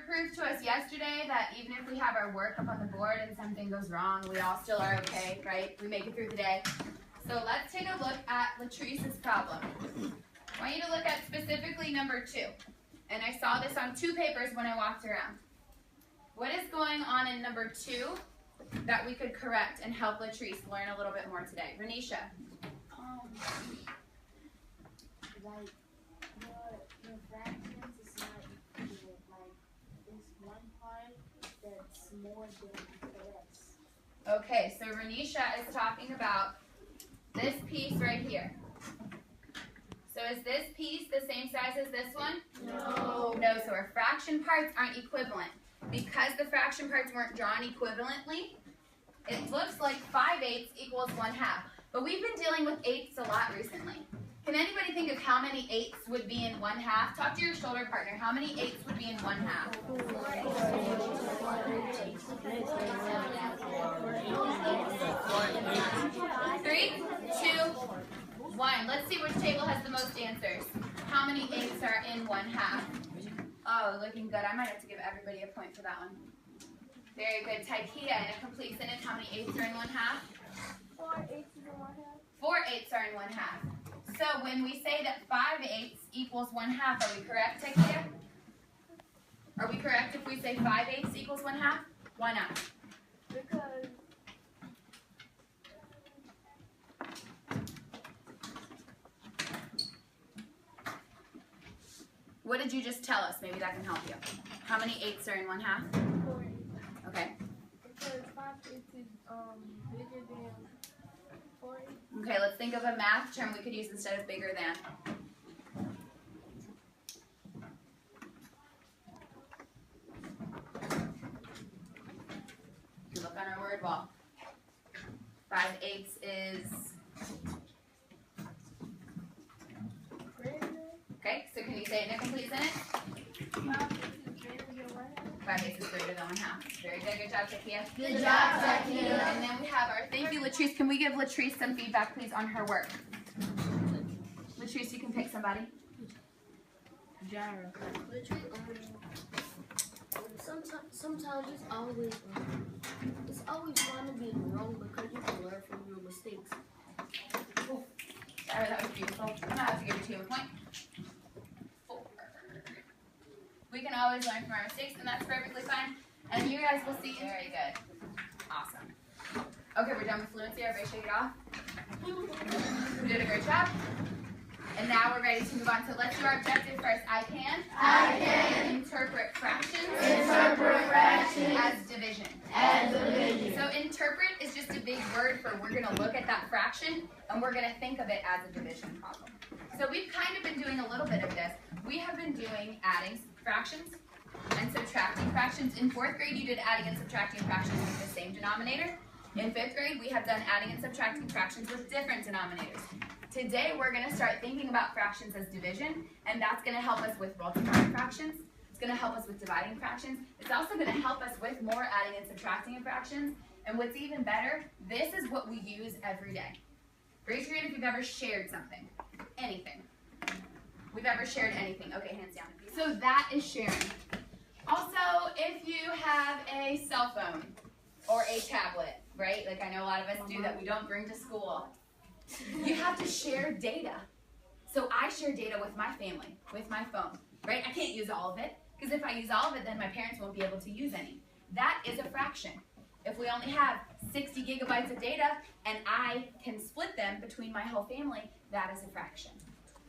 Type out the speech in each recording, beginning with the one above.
proved to us yesterday that even if we have our work up on the board and something goes wrong, we all still are okay, right? We make it through the day. So let's take a look at Latrice's problem. I want you to look at specifically number 2. And I saw this on 2 papers when I walked around. What is going on in number 2 that we could correct and help Latrice learn a little bit more today? Renisha. Like your fractions is not equal. Like this one part that's more than the rest. Okay, so Renisha is talking about this piece right here. So is this piece the same size as this one? No. No, so our fraction parts aren't equivalent. Because the fraction parts weren't drawn equivalently, it looks like 5/8 equals 1/2. But we've been dealing with 8ths a lot recently. Can anybody think of how many 8ths would be in 1/2? Talk to your shoulder partner. How many 8ths would be in 1/2? 3, 2, 1. Let's see which table has the most answers. How many 8ths are in 1/2? Oh, looking good. I might have to give everybody a point for that one. Very good. Takia, in a complete sentence, how many 8ths are in 1/2? 4 8ths is in 1/2. 4 8ths are in 1/2. So when we say that 5/8 equals 1/2, are we correct, Takia? Are we correct if we say 5/8 equals 1/2? Why not? Because What did you just tell us? Maybe that can help you. How many 8ths are in 1/2? 4. Okay. Because 5/8 is bigger than 4. Okay, let's think of a math term we could use instead of bigger than. You look on our word wall. 5/8 is... Okay, so can you say it in a complete sentence? 5/8 is greater than 1/2. Very good. Good job, Takia. Good job, Takia. And then we have our thank you, Latrice. Can we give Latrice some feedback, please, on her work? Latrice, you can pick somebody. Jara. Sometimes it's always fun to be wrong because you can learn from your mistakes. Jara, that was beautiful. I'm going to have to give you 2 a point. 4. We can always learn from our mistakes, and that's perfectly fine. And you guys will see. Very good. Awesome. Okay, we're done with fluency. Everybody shake it off. We did a great job. And now we're ready to move on. So let's do our objective first. I can interpret fractions. As division. So interpret is just a big word for we're going to look at that fraction and we're going to think of it as a division problem. So we've kind of been doing a little bit of this. We have been doing adding fractions and subtracting fractions. In 4th grade, you did adding and subtracting fractions with the same denominator. In 5th grade, we have done adding and subtracting fractions with different denominators. Today, we're going to start thinking about fractions as division, and that's going to help us with multiplying fractions. It's going to help us with dividing fractions. It's also going to help us with more adding and subtracting of fractions. And what's even better, this is what we use every day. Raise your hand if you've ever shared something. Anything. We've ever shared anything. Okay, hands down. So that is sharing. Also, if you have a cell phone or a tablet, right? Like I know a lot of us do that we don't bring to school. You have to share data. So I share data with my family, with my phone, right? I can't use all of it, because if I use all of it, then my parents won't be able to use any. That is a fraction. If we only have 60 gigabytes of data, and I can split them between my whole family, that is a fraction.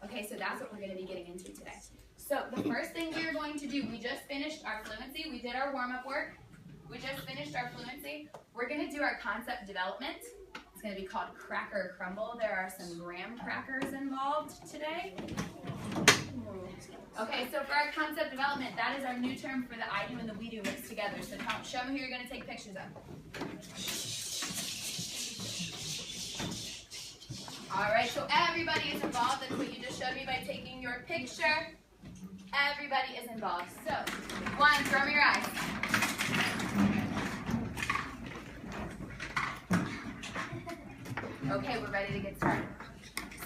Okay, so that's what we're going to be getting into today. So the first thing we are going to do, we just finished our fluency. We did our warm-up work. We just finished our fluency. We're going to do our concept development. It's going to be called Cracker Crumble. There are some graham crackers involved today. Okay, so for our concept development, that is our new term for the I do and the we do mixed together. So show me who you're going to take pictures of. All right, so everybody is involved. That's what you just showed me by taking your picture. Everybody is involved. So, 1, throw me your eyes. Okay, we're ready to get started.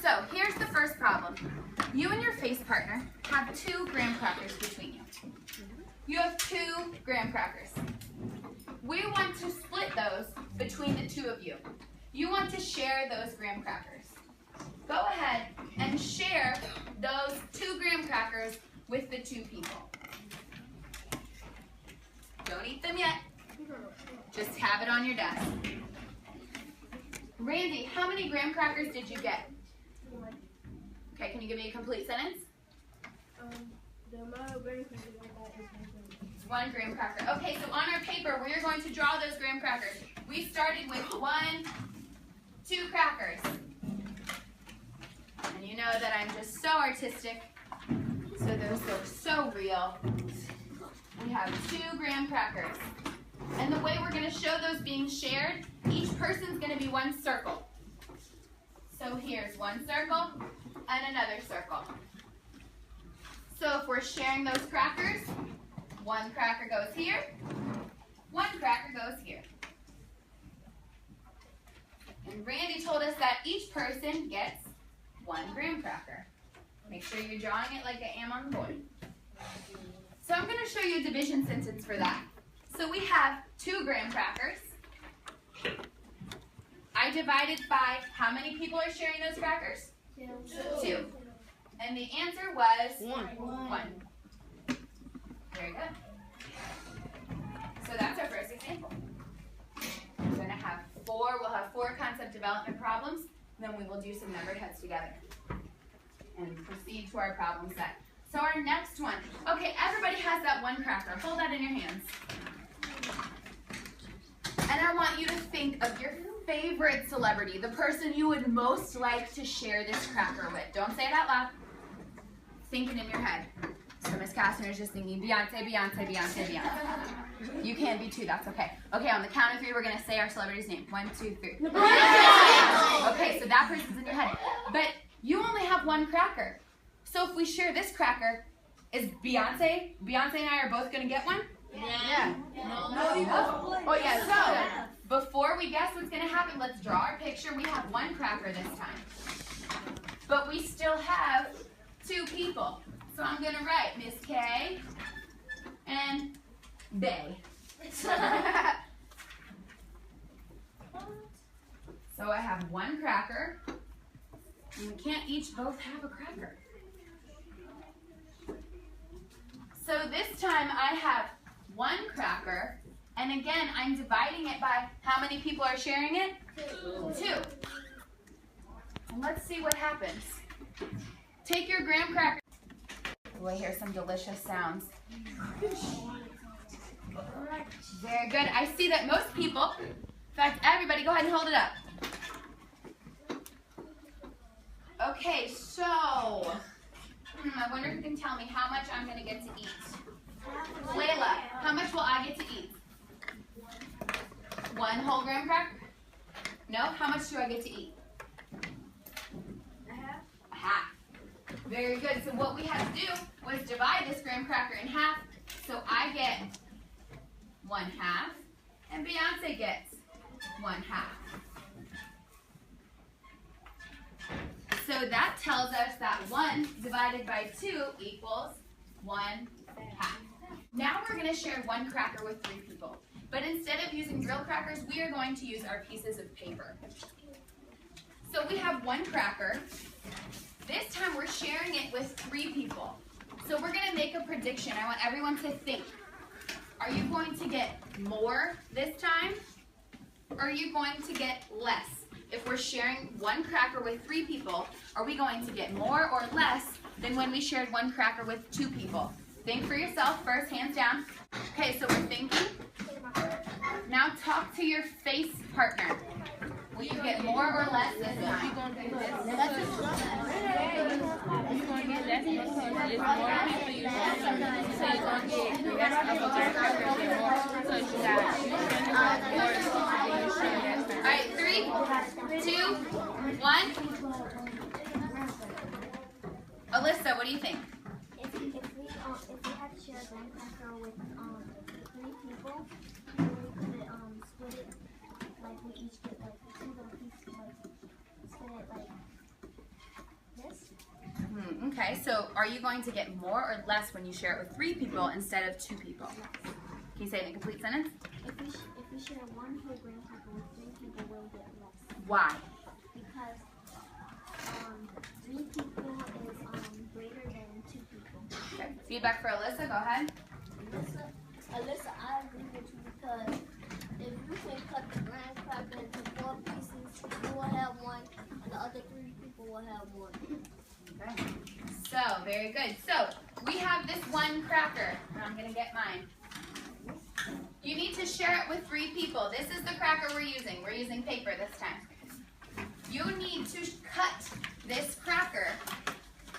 So, here's the first problem. You and your face partner have 2 graham crackers between you. You have 2 graham crackers. We want to split those between the 2 of you. You want to share those graham crackers. Go ahead and share those 2 graham crackers with the 2 people. Don't eat them yet. Just have it on your desk. Randy, how many graham crackers did you get? Okay, can you give me a complete sentence? The amount of graham crackers I got is 1 graham cracker. Okay, so on our paper, we are going to draw those graham crackers. We started with 1, 2 crackers. And you know that I'm just so artistic, so those look so real. We have 2 graham crackers. And the way we're going to show those being shared, each person's going to be 1 circle. So here's 1 circle and another circle. So if we're sharing those crackers, 1 cracker goes here, 1 cracker goes here. And Randy told us that each person gets 1 graham cracker. Make sure you're drawing it like I am on the board. So I'm going to show you a division sentence for that. So we have 2 graham crackers. I divided by how many people are sharing those crackers? 2. And the answer was 1. Very good. So that's our first example. We're going to have 4. We'll have 4 concept development problems. Then we will do some numbered heads together and proceed to our problem set. So our next one. Okay, everybody has that 1 cracker. Hold that in your hands. And I want you to think of your favorite celebrity, the person you would most like to share this cracker with. Don't say it out loud. Think it in your head. So Miss Kastner is just thinking, Beyonce, Beyonce, Beyonce, Beyonce. You can be 2, that's okay. Okay, on the count of 3, we're going to say our celebrity's name. 1, 2, 3. Okay, so that person's in your head. But you only have 1 cracker. So if we share this cracker, is Beyonce and I are both going to get 1? Yeah. No. Oh, yeah, so before we guess what's going to happen, let's draw our picture. We have 1 cracker this time. But we still have 2 people. So I'm going to write Miss K and Bay. So I have 1 cracker. And we can't each both have a cracker. So this time I have 1 cracker. And again, I'm dividing it by how many people are sharing it? 2. And let's see what happens. Take your graham cracker. We'll hear some delicious sounds. Very good. I see that most people, in fact, everybody, go ahead and hold it up. Okay, so, I wonder if you can tell me how much I'm going to get to eat. Layla, how much will I get to eat? 1 whole graham cracker? No? How much do I get to eat? A half. Very good. So what we had to do was divide this graham cracker in half. So I get 1/2, and Beyonce gets 1/2. So that tells us that 1 divided by 2 equals 1/2. Now we're going to share 1 cracker with 3 people. But instead of using real crackers, we are going to use our pieces of paper. So we have 1 cracker. This time we're sharing it with 3 people. So we're going to make a prediction. I want everyone to think. Are you going to get more this time? Or are you going to get less? If we're sharing 1 cracker with 3 people, are we going to get more or less than when we shared 1 cracker with 2 people? Think for yourself first, hands down. Okay, so we're thinking. Now talk to your face partner. Will you get more or less this time? You're going to get less. You're going to get less because it's more people you share. So you're going to get less because your crackers get more. So you got more you share less. All right, 3, 2, 1. Alyssa, what do you think? If we had to share a graham cracker with 3 people, then we could split it like we each get like 2 little pieces, like split it like this. Okay. Okay, so are you going to get more or less when you share it with 3 people instead of 2 people? Can you say it in a complete sentence? If we share one whole graham cracker with 3 people, we'll get less. Why? Because 3 people is greater than 2 people. Okay. Feedback for Alyssa, go ahead. Alyssa, I agree with you because if you can cut the graham cracker into 4 pieces, you will have one, and the other 3 people will have one. Okay. So, very good. So, we have this one cracker. I'm going to get mine. You need to share it with 3 people. This is the cracker we're using. We're using paper this time. You need to cut this cracker,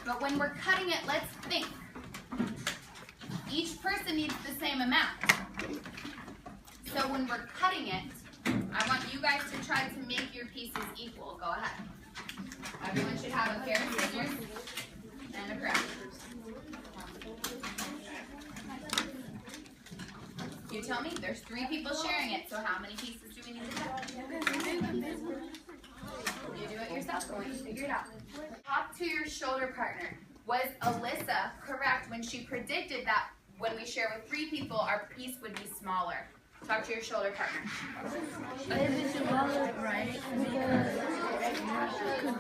but when we're cutting it, let's think. Each person needs the same amount. So when we're cutting it, I want you guys to try to make your pieces equal. Go ahead. Everyone should have a pair of scissors and a cracker. You tell me, there's 3 people sharing it, so how many pieces do we need to cut? You do it yourself, or you figure it out. Talk to your shoulder partner. Was Alyssa correct when she predicted that when we share with 3 people, our piece would be smaller? Talk to your shoulder partner. Right?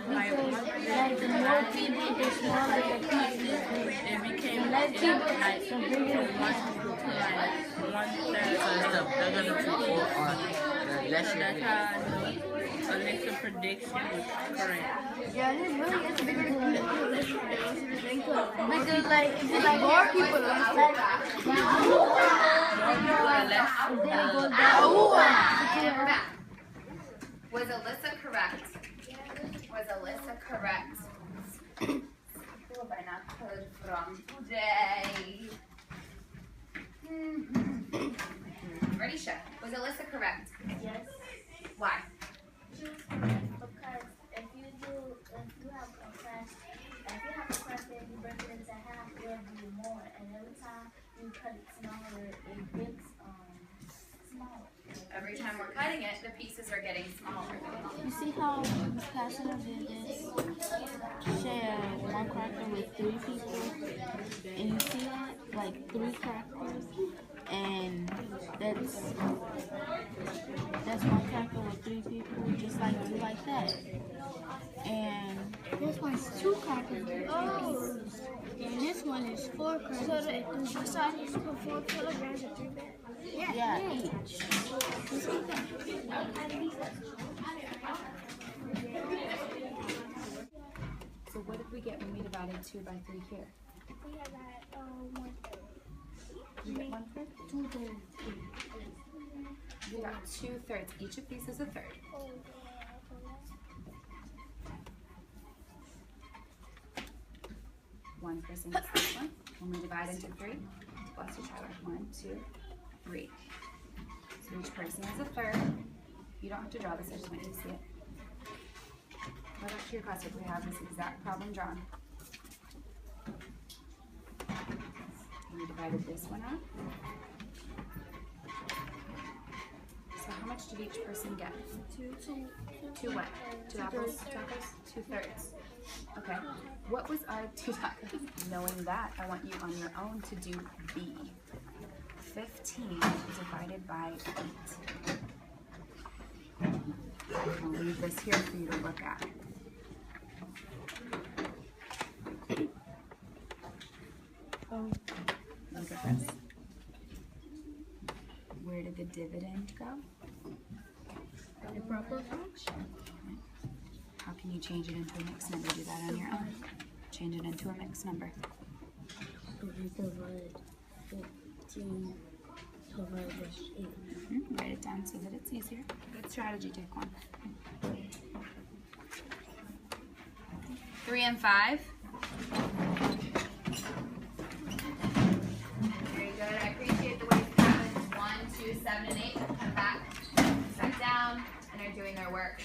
Like the more people, the smaller the pieces. It became like from 1 to like 1/3. That's how Alexa's prediction was correct. Yeah, this really is bigger than because like if it's like more people, it's like We're back. Was Alyssa correct? Was Alyssa correct? Who have I not heard from today? Radisha, was Alyssa correct? Yes. Why? She was correct because if you have a cracker and you break it into half, it'll be more. And every time you cut it smaller, it gets smaller. Every time we're cutting it, the pieces are getting smaller. You see how Pastor did this? Share 1 cracker with 3 people, and you see that? Like 3 crackers, and that's 1 cracker with 3 people, just like that. And this one's 2 crackers. Oh. And this one is 4 crackers. So I need to put 4 kilograms of 3 bags? Yeah, each. So what did we get when we divided 2 by 3 here? We have that 1/3. You get 1/3? 2/3. We got 2/3. Each of these is a third. One person gets this one. When we divide into 3, bless you, Tyler. 1, 2, 3. So each person is a third. You don't have to draw this, I just want you to see it. Go back to your class if we have this exact problem drawn. We divided this one out. So how much did each person get? 2 what? 2 apples? 2 apples? 2/3. Okay. What was our 2 tacos? Knowing that, I want you on your own to do B. 15 divided by 8. I'll leave this here for you to look at. Look at this. Where did the dividend go? the proper function. How can you change it into a mixed number? Do that on your own. Change it into a mixed number. Divide 15 divided by 8. Write it down so that it's easier. Good strategy, take one. 3 and 5. Very good. I appreciate the way you have 1, 2, 7, and 8. Come back down, and are doing their work.